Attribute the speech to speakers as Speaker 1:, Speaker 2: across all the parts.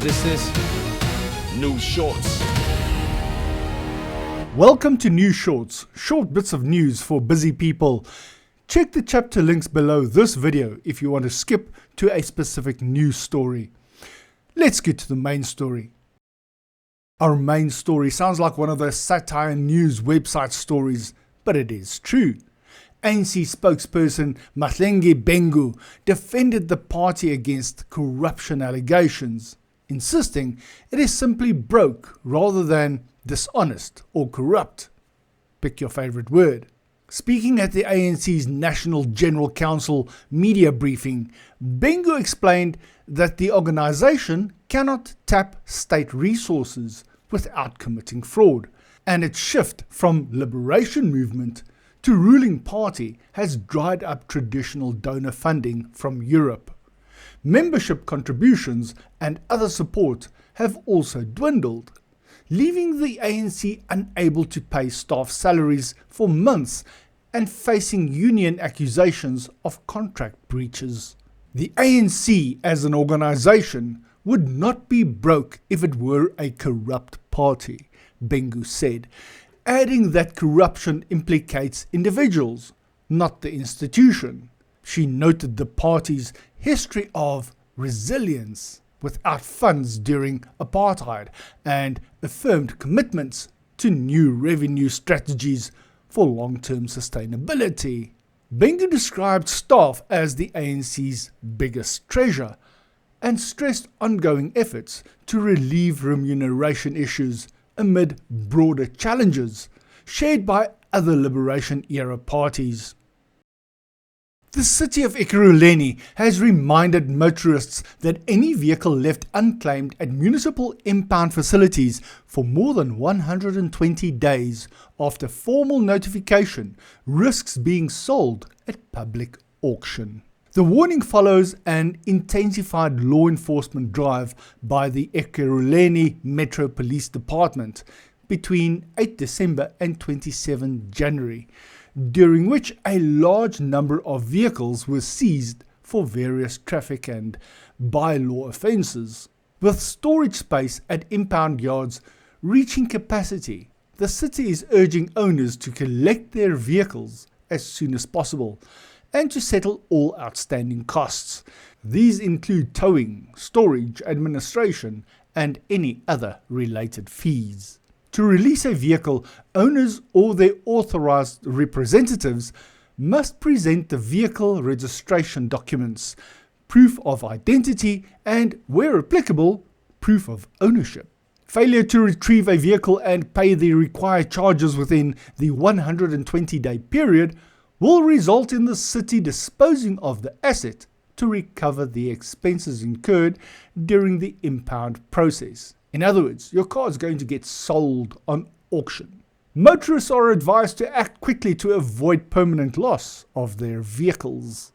Speaker 1: This is NewsShorts.
Speaker 2: Welcome to NewsShorts, short bits of news for busy people. Check the chapter links below this video if you want to skip to a specific news story. Let's get to the main story. Our main story sounds like one of those satire news website stories, but it is true. ANC spokesperson Mahlengi Bengu defended the party against corruption allegations, insisting it is simply broke rather than dishonest or corrupt. Pick your favorite word. Speaking at the ANC's National General Council media briefing, Bengu explained that the organisation cannot tap state resources without committing fraud, and its shift from liberation movement to ruling party has dried up traditional donor funding from Europe. Membership contributions and other support have also dwindled, leaving the ANC unable to pay staff salaries for months and facing union accusations of contract breaches. The ANC as an organisation would not be broke if it were a corrupt party, Bengu said, adding that corruption implicates individuals, not the institution. She noted the party's history of resilience without funds during apartheid and affirmed commitments to new revenue strategies for long-term sustainability. Bengu described staff as the ANC's biggest treasure and stressed ongoing efforts to relieve remuneration issues amid broader challenges shared by other liberation-era parties. The city of Ekurhuleni has reminded motorists that any vehicle left unclaimed at municipal impound facilities for more than 120 days after formal notification risks being sold at public auction. The warning follows an intensified law enforcement drive by the Ekurhuleni Metro Police Department between 8 December and 27 January, during which a large number of vehicles were seized for various traffic and bylaw offences. With storage space at impound yards reaching capacity, the city is urging owners to collect their vehicles as soon as possible and to settle all outstanding costs. These include towing, storage, administration, and any other related fees. To release a vehicle, owners or their authorized representatives must present the vehicle registration documents, proof of identity, and, where applicable, proof of ownership. Failure to retrieve a vehicle and pay the required charges within the 120-day period will result in the city disposing of the asset to recover the expenses incurred during the impound process. In other words, your car is going to get sold on auction. Motorists are advised to act quickly to avoid permanent loss of their vehicles.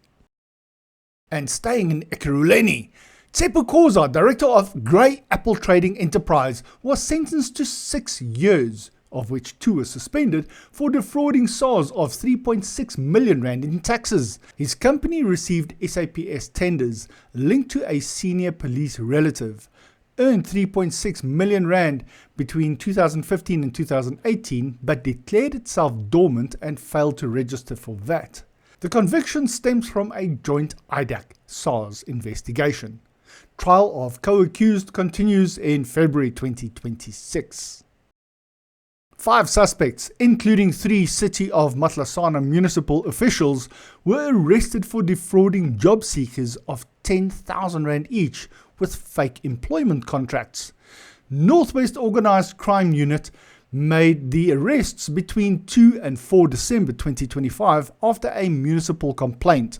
Speaker 2: And staying in Ekurhuleni, Tsepo Khoza, director of Grey Apple Trading Enterprise, was sentenced to 6 years, of which 2 were suspended, for defrauding SARS of 3.6 million rand in taxes. His company received SAPS tenders linked to a senior police relative, earned 3.6 million rand between 2015 and 2018, but declared itself dormant and failed to register for VAT. The conviction stems from a joint IDAC-SARS investigation. Trial of co-accused continues in February 2026. 5 suspects, including 3 City of Matlasana municipal officials, were arrested for defrauding job seekers of 10,000 rand each with fake employment contracts. Northwest Organised Crime Unit made the arrests between 2 and 4 December 2025 after a municipal complaint.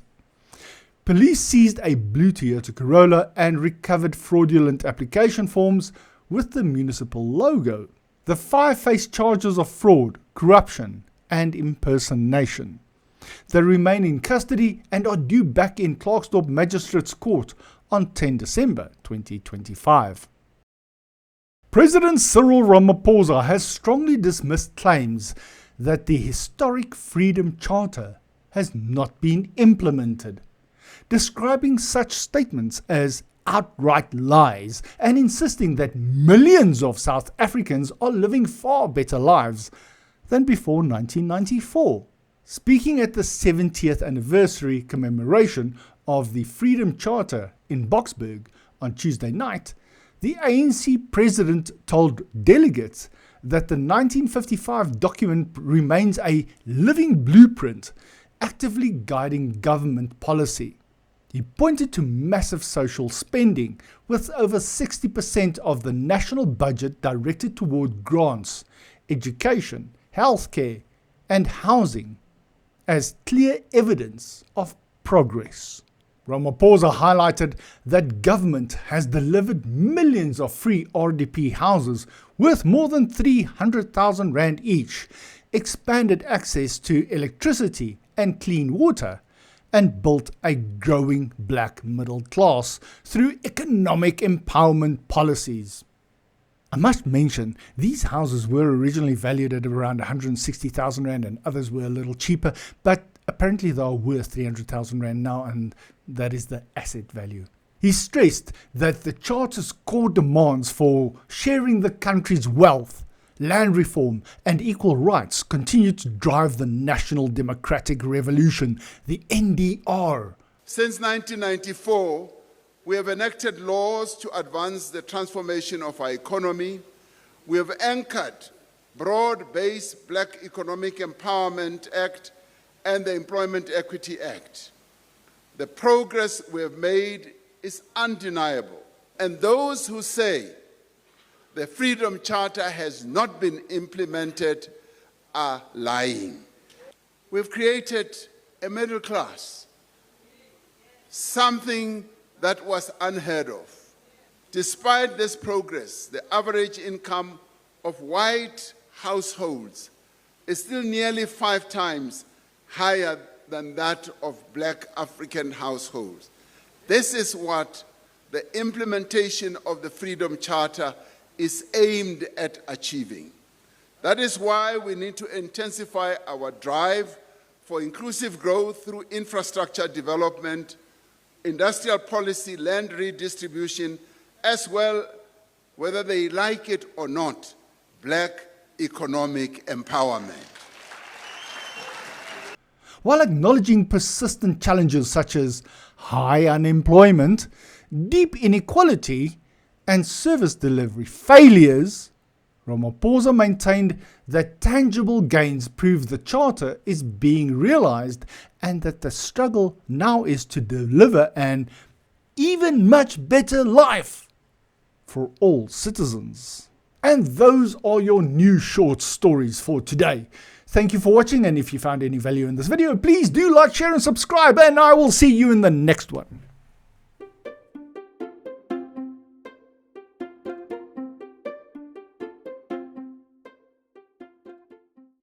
Speaker 2: Police seized a blue Toyota Corolla and recovered fraudulent application forms with the municipal logo. The 5 face charges of fraud, corruption, and impersonation. They remain in custody and are due back in Klerksdorp Magistrates Court on 10 December 2025. President Cyril Ramaphosa has strongly dismissed claims that the historic Freedom Charter has not been implemented, describing such statements as outright lies and insisting that millions of South Africans are living far better lives than before 1994. Speaking at the 70th anniversary commemoration of the Freedom Charter in Boksburg on Tuesday night, the ANC president told delegates that the 1955 document remains a living blueprint, actively guiding government policy. He pointed to massive social spending, with over 60% of the national budget directed toward grants, education, healthcare, and housing, as clear evidence of progress. Ramaphosa highlighted that government has delivered millions of free RDP houses worth more than 300,000 rand each, expanded access to electricity and clean water, and built a growing black middle class through economic empowerment policies. I must mention, these houses were originally valued at around 160,000 rand and others were a little cheaper, but apparently they are worth 300,000 rand now, and that is the asset value. He stressed that the Charter's core demands for sharing the country's wealth, land reform and equal rights continue to drive the National Democratic Revolution, the NDR.
Speaker 3: Since 1994, we have enacted laws to advance the transformation of our economy. We have anchored broad-based Black Economic Empowerment Act and the Employment Equity Act. The progress we have made is undeniable. And those who say the Freedom Charter has not been implemented are lying. We've created a middle class, something that was unheard of. Despite this progress, the average income of white households is still nearly 5 times higher than that of Black African households. This is what the implementation of the Freedom Charter is aimed at achieving. That is why we need to intensify our drive for inclusive growth through infrastructure development, industrial policy, land redistribution, as well, whether they like it or not, Black economic empowerment.
Speaker 2: While acknowledging persistent challenges such as high unemployment, deep inequality, and service delivery failures, Ramaphosa maintained that tangible gains prove the Charter is being realized and that the struggle now is to deliver an even much better life for all citizens. And those are your news short stories for today. Thank you for watching, and if you found any value in this video, please do like, share and subscribe, and I will see you in the next one.